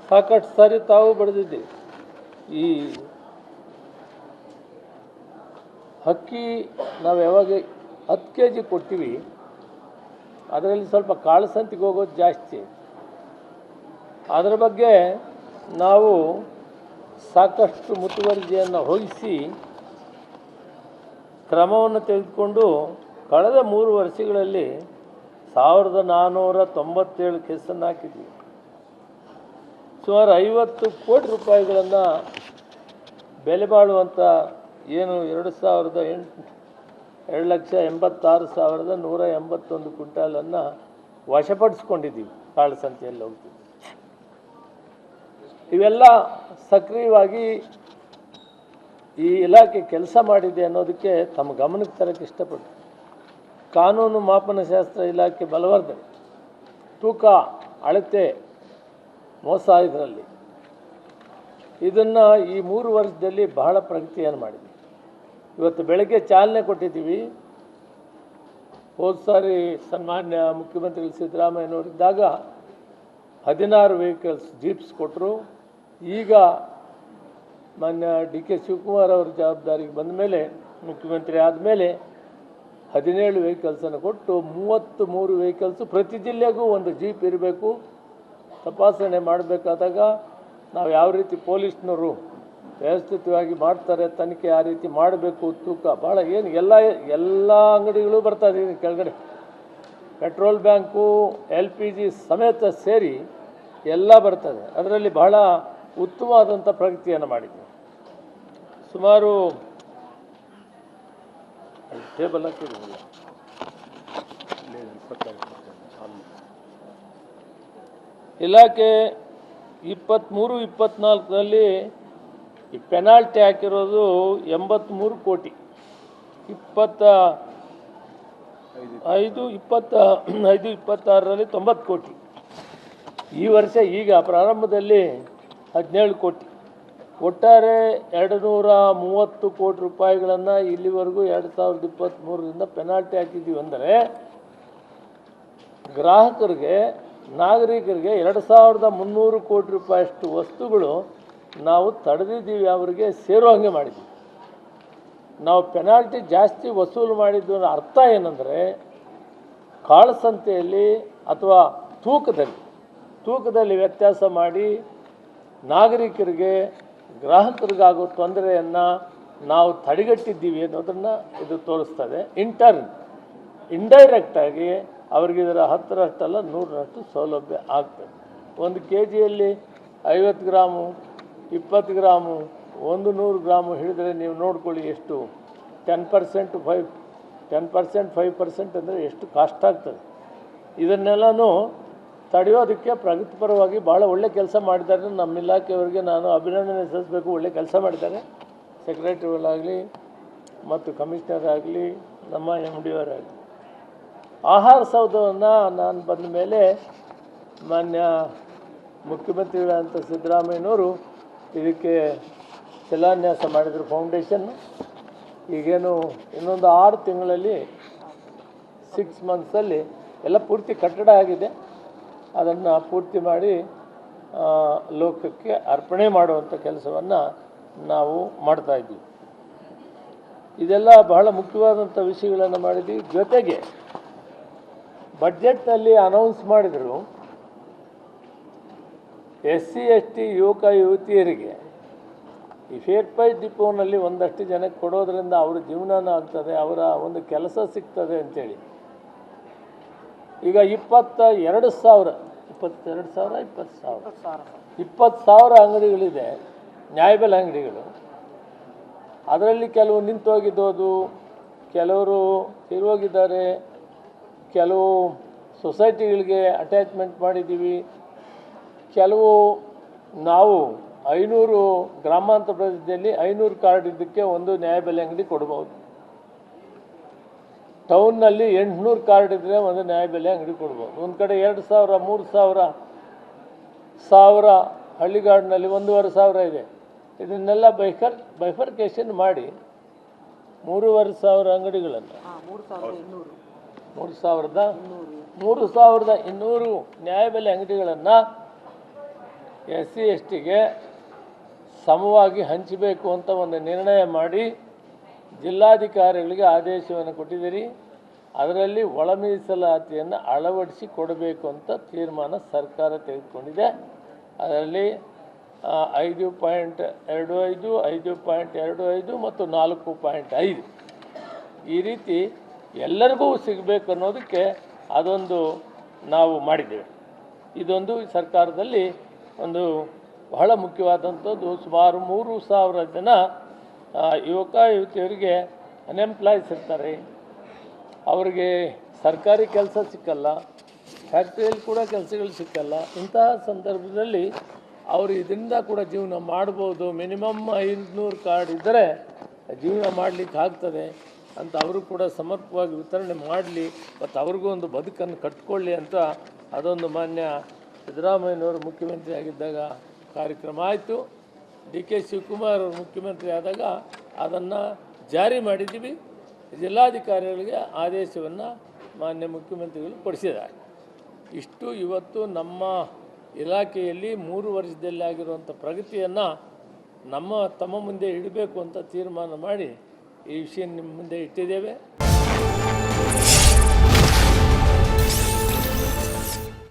ಸಾಕಷ್ಟು ಸಾರಿ ತಾವು ಬರೆದಿದ್ದೀವಿ. ಈ ಅಕ್ಕಿ ನಾವು ಯಾವಾಗ 10 kg ಕೊಡ್ತೀವಿ, ಅದರಲ್ಲಿ ಸ್ವಲ್ಪ ಕಾಳಸಂತಿಗೆ ಹೋಗೋದು ಜಾಸ್ತಿ. ಅದರ ಬಗ್ಗೆ ನಾವು ಸಾಕಷ್ಟು ಮುತುವರ್ಜಿಯನ್ನು ವಹಿಸಿ ಕ್ರಮವನ್ನು ತೆಗೆದುಕೊಂಡು ಕಳೆದ 3 ವರ್ಷಗಳಲ್ಲಿ 1497 ಕೇಸನ್ನು ಹಾಕಿದ್ವಿ. ಸುಮಾರು 50 ಕೋಟಿ ರೂಪಾಯಿಗಳನ್ನು ಬೆಲೆ ಬಾಳುವಂಥ ಏನು 2,86,181 ಕ್ವಿಂಟಾಲನ್ನು ವಶಪಡಿಸ್ಕೊಂಡಿದ್ದೀವಿ. ಕಾಳಸಂತೆಯಲ್ಲಿ ಹೋಗ್ತೀವಿ. ಇವೆಲ್ಲ ಸಕ್ರಿಯವಾಗಿ ಈ ಇಲಾಖೆ ಕೆಲಸ ಮಾಡಿದೆ ಅನ್ನೋದಕ್ಕೆ ತಮ್ಮ ಗಮನಕ್ಕೆ ತರಕ್ಕೆ ಇಷ್ಟಪಡ್ತೀನಿ. ಕಾನೂನು ಮಾಪನಶಾಸ್ತ್ರ ಇಲಾಖೆ ಬಲವರ್ಧನೆ, ತೂಕ ಅಳತೆ ಮೋಸ ಇದರಲ್ಲಿ ಇದನ್ನು ಈ 3 ವರ್ಷದಲ್ಲಿ ಬಹಳ ಪ್ರಗತಿಯನ್ನು ಮಾಡಿದ್ವಿ. ಇವತ್ತು ಬೆಳಗ್ಗೆ ಚಾಲನೆ ಕೊಟ್ಟಿದ್ದೀವಿ. ಹೋದ ಸಾರಿ ಸನ್ಮಾನ್ಯ ಮುಖ್ಯಮಂತ್ರಿಗಳು ಸಿದ್ದರಾಮಯ್ಯನವರಿದ್ದಾಗ 16 ವೆಹಿಕಲ್ಸ್ ಜೀಪ್ಸ್ ಕೊಟ್ಟರು. ಈಗ ಮಾನ್ಯ ಡಿ ಕೆ ಶಿವಕುಮಾರ್ ಅವರ ಜವಾಬ್ದಾರಿಗೆ ಬಂದ ಮೇಲೆ, ಮುಖ್ಯಮಂತ್ರಿ ಆದಮೇಲೆ 17 ವೆಹಿಕಲ್ಸನ್ನು ಕೊಟ್ಟು 33 ವೆಹಿಕಲ್ಸು ಪ್ರತಿ ಜಿಲ್ಲೆಗೂ ಒಂದು ಜೀಪ್ ಇರಬೇಕು. ತಪಾಸಣೆ ಮಾಡಬೇಕಾದಾಗ ನಾವು ಯಾವ ರೀತಿ ಪೊಲೀಸ್ನವರು ವ್ಯವಸ್ಥಿತವಾಗಿ ಮಾಡ್ತಾರೆ ತನಿಖೆ, ಆ ರೀತಿ ಮಾಡಬೇಕು. ತೂಕ ಭಾಳ ಏನು ಎಲ್ಲ ಅಂಗಡಿಗಳು ಬರ್ತಾಯಿದೆ ಕೆಳಗಡೆ. ಪೆಟ್ರೋಲ್ ಬ್ಯಾಂಕು, LPG ಸಮೇತ ಸೇರಿ ಎಲ್ಲ ಬರ್ತದೆ. ಅದರಲ್ಲಿ ಬಹಳ ಉತ್ತಮವಾದಂಥ ಪ್ರಗತಿಯನ್ನು ಮಾಡಿದ್ದೀವಿ. ಸುಮಾರು ಟೇಬಲ್ ಹಾಕಿರಲಿಲ್ಲ, ಇಲಾಖೆ 23-24ರಲ್ಲಿ ಈ ಪೆನಾಲ್ಟಿ ಹಾಕಿರೋದು 83 ಕೋಟಿ. 25-26ರಲ್ಲಿ 90 ಕೋಟಿ. ಈ ವರ್ಷ ಈಗ ಪ್ರಾರಂಭದಲ್ಲಿ 17 ಕೋಟಿ. ಒಟ್ಟಾರೆ 230 ಕೋಟಿ ರೂಪಾಯಿಗಳನ್ನು ಇಲ್ಲಿವರೆಗೂ 2023ರಿಂದ ಪೆನಾಲ್ಟಿ ಹಾಕಿದ್ದೀವಿ. ಅಂದರೆ ಗ್ರಾಹಕರಿಗೆ, ನಾಗರಿಕರಿಗೆ 2300 ಕೋಟಿ ರೂಪಾಯಿಯಷ್ಟು ವಸ್ತುಗಳು ನಾವು ತಡೆದಿದ್ದೀವಿ, ಅವರಿಗೆ ಸೇರೋ ಹಾಗೆ ಮಾಡಿದ್ದೀವಿ. ನಾವು ಪೆನಾಲ್ಟಿ ಜಾಸ್ತಿ ವಸೂಲು ಮಾಡಿದ್ದು ಅನ್ನೋ ಅರ್ಥ ಏನಂದರೆ, ಕಾಳಸಂತೆಯಲ್ಲಿ ಅಥವಾ ತೂಕದಲ್ಲಿ ವ್ಯತ್ಯಾಸ ಮಾಡಿ ನಾಗರಿಕರಿಗೆ, ಗ್ರಾಹಕರಿಗಾಗೋ ತೊಂದರೆಯನ್ನು ನಾವು ತಡೆಗಟ್ಟಿದ್ದೀವಿ ಅನ್ನೋದನ್ನು ಇದು ತೋರಿಸ್ತದೆ. ಇಂಡೈರೆಕ್ಟಾಗಿ ಅವ್ರಿಗೆ ಇದರ 10ರಷ್ಟಲ್ಲ 100ರಷ್ಟು ಸೌಲಭ್ಯ ಆಗ್ತದೆ. 1 kgಯಲ್ಲಿ 50 ಗ್ರಾಮು, 20 ಗ್ರಾಮು, 100 ಗ್ರಾಮು ಹಿಡಿದ್ರೆ ನೀವು ನೋಡ್ಕೊಳ್ಳಿ ಎಷ್ಟು 10%, 5% ಅಂದರೆ ಎಷ್ಟು ಕಾಸ್ಟ್ ಆಗ್ತದೆ. ಇದನ್ನೆಲ್ಲನೂ ತಡೆಯೋದಕ್ಕೆ ಪ್ರಗತಿಪರವಾಗಿ ಭಾಳ ಒಳ್ಳೆ ಕೆಲಸ ಮಾಡಿದ್ದಾರೆ. ನಮ್ಮ ಇಲಾಖೆಯವರಿಗೆ ನಾನು ಅಭಿನಂದನೆ ಸಲ್ಲಿಸಬೇಕು. ಒಳ್ಳೆ ಕೆಲಸ ಮಾಡಿದ್ದಾರೆ. ಸೆಕ್ರೆಟರಿಗಳಾಗಲಿ ಮತ್ತು ಕಮಿಷನರ್ ಆಗಲಿ, ನಮ್ಮ MD ಅವರಾಗಲಿ. ಆಹಾರ ಸೌಧವನ್ನು ನಾನು ಬಂದ ಮೇಲೆ ಮಾನ್ಯ ಮುಖ್ಯಮಂತ್ರಿಗಳಂತ ಸಿದ್ದರಾಮಯ್ಯನವರು ಇದಕ್ಕೆ ಶಿಲಾನ್ಯಾಸ ಮಾಡಿದರು. ಫೌಂಡೇಶನ್ನು ಈಗೇನು ಇನ್ನೊಂದು 6 ತಿಂಗಳಲ್ಲಿ 6 ಮಂತ್ಸಲ್ಲಿ ಎಲ್ಲ ಪೂರ್ತಿ ಕಟ್ಟಡ ಆಗಿದೆ. ಅದನ್ನು ಪೂರ್ತಿ ಮಾಡಿ ಲೋಕಕ್ಕೆ ಅರ್ಪಣೆ ಮಾಡುವಂಥ ಕೆಲಸವನ್ನು ನಾವು ಮಾಡ್ತಾಯಿದ್ದೀವಿ. ಇದೆಲ್ಲ ಬಹಳ ಮುಖ್ಯವಾದಂಥ ವಿಷಯಗಳನ್ನು ಮಾಡಿದ್ದೀವಿ. ಜೊತೆಗೆ ಬಡ್ಜೆಟ್ನಲ್ಲಿ ಅನೌನ್ಸ್ ಮಾಡಿದರು, SC ST ಯುವಕ ಯುವತಿಯರಿಗೆ ಈ ಫೇರ್ ಪ್ರೈಸ್ ಡಿಪೋನಲ್ಲಿ ಒಂದಷ್ಟು ಜನಕ್ಕೆ ಕೊಡೋದ್ರಿಂದ ಅವ್ರ ಜೀವನನೂ ಆಗ್ತದೆ, ಅವರ ಒಂದು ಕೆಲಸ ಸಿಗ್ತದೆ ಅಂಥೇಳಿ. ಈಗ 20,000 ಅಂಗಡಿಗಳಿದೆ, ನ್ಯಾಯಬೆಲೆ ಅಂಗಡಿಗಳು. ಅದರಲ್ಲಿ ಕೆಲವು ನಿಂತೋಗಿದ್ದೋದು, ಕೆಲವರು ತಿರುಗೋಗಿದ್ದಾರೆ, ಕೆಲವು ಸೊಸೈಟಿಗಳಿಗೆ ಅಟ್ಯಾಚ್ಮೆಂಟ್ ಮಾಡಿದ್ದೀವಿ. ಕೆಲವು ನಾವು 500 ಗ್ರಾಮಾಂತರ ಪ್ರದೇಶದಲ್ಲಿ 500 ಕಾರ್ಡ್ ಇದ್ದಕ್ಕೆ ಒಂದು ನ್ಯಾಯಬೆಲೆ ಅಂಗಡಿ ಕೊಡ್ಬೋದು. ಟೌನ್ನಲ್ಲಿ 800 ಕಾರ್ಡ್ ಇದ್ದರೆ ಒಂದು ನ್ಯಾಯಬೆಲೆ ಅಂಗಡಿ ಕೊಡ್ಬೋದು. ಒಂದು ಕಡೆ 2,000, 3,000, 1,000, ಹಳ್ಳಿಗಾಡಿನಲ್ಲಿ 1,500 ಇದೆ. ಇದನ್ನೆಲ್ಲ ಬೈಫರ್ಕೇಷನ್ ಮಾಡಿ 3,500 ಅಂಗಡಿಗಳನ್ನು 3,200 ನ್ಯಾಯಬೆಲೆ ಅಂಗಡಿಗಳನ್ನು SC/STಗೆ ಸಮವಾಗಿ ಹಂಚಬೇಕು ಅಂತ ಒಂದು ನಿರ್ಣಯ ಮಾಡಿ ಜಿಲ್ಲಾಧಿಕಾರಿಗಳಿಗೆ ಆದೇಶವನ್ನು ಕೊಟ್ಟಿದ್ದೀರಿ. ಅದರಲ್ಲಿ ಒಳ ಮೀಸಲಾತಿಯನ್ನು ಅಳವಡಿಸಿ ಕೊಡಬೇಕು ಅಂತ ತೀರ್ಮಾನ ಸರ್ಕಾರ ತೆಗೆದುಕೊಂಡಿದೆ. ಅದರಲ್ಲಿ 5.25, 5.25 ಮತ್ತು 4.5 ಈ ರೀತಿ ಎಲ್ಲರಿಗೂ ಸಿಗಬೇಕು ಅನ್ನೋದಕ್ಕೆ ಅದೊಂದು ನಾವು ಮಾಡಿದ್ದೇವೆ. ಇದೊಂದು ಸರ್ಕಾರದಲ್ಲಿ ಒಂದು ಬಹಳ ಮುಖ್ಯವಾದಂಥದ್ದು. ಸುಮಾರು 3,000 ಜನ ಯುವಕ ಯುವತಿಯರಿಗೆ ಅನ್ಎಂಪ್ಲಾಯ್ಸ್ ಇರ್ತಾರೆ. ಅವರಿಗೆ ಸರ್ಕಾರಿ ಕೆಲಸ ಸಿಕ್ಕಲ್ಲ, ಫ್ಯಾಕ್ಟ್ರಿಯಲ್ಲಿ ಕೂಡ ಕೆಲಸಗಳು ಸಿಕ್ಕಲ್ಲ. ಇಂತಹ ಸಂದರ್ಭದಲ್ಲಿ ಅವರು ಇದರಿಂದ ಕೂಡ ಜೀವನ ಮಾಡ್ಬೋದು. ಮಿನಿಮಮ್ 500 ಕಾರ್ಡ್ ಇದ್ದರೆ ಜೀವನ ಮಾಡಲಿಕ್ಕೆ ಆಗ್ತದೆ ಅಂತ ಅವರು ಕೂಡ ಸಮರ್ಪಕವಾಗಿ ವಿತರಣೆ ಮಾಡಲಿ ಮತ್ತು ಅವ್ರಿಗೂ ಒಂದು ಬದುಕನ್ನು ಕಟ್ಕೊಳ್ಳಿ ಅಂತ ಅದೊಂದು ಮಾನ್ಯ ಸಿದ್ದರಾಮಯ್ಯನವರು ಮುಖ್ಯಮಂತ್ರಿ ಆಗಿದ್ದಾಗ ಕಾರ್ಯಕ್ರಮ ಆಯಿತು. DK ಶಿವಕುಮಾರ್ ಅವರು ಮುಖ್ಯಮಂತ್ರಿ ಆದಾಗ ಅದನ್ನು ಜಾರಿ ಮಾಡಿದ್ದೀವಿ. ಜಿಲ್ಲಾಧಿಕಾರಿಗಳಿಗೆ ಆದೇಶವನ್ನು ಮಾನ್ಯ ಮುಖ್ಯಮಂತ್ರಿಗಳು ಕೊಡಿಸಿದ್ದಾರೆ. ಇಷ್ಟು ಇವತ್ತು ನಮ್ಮ ಇಲಾಖೆಯಲ್ಲಿ 3 ವರ್ಷದಲ್ಲಿ ಆಗಿರುವಂಥ ಪ್ರಗತಿಯನ್ನು ತಮ್ಮ ಮುಂದೆ ಇಡಬೇಕು ಅಂತ ತೀರ್ಮಾನ ಮಾಡಿ ಈ ವಿಷಯ ನಿಮ್ಮ ಮುಂದೆ ಇಟ್ಟಿದ್ದೇವೆ.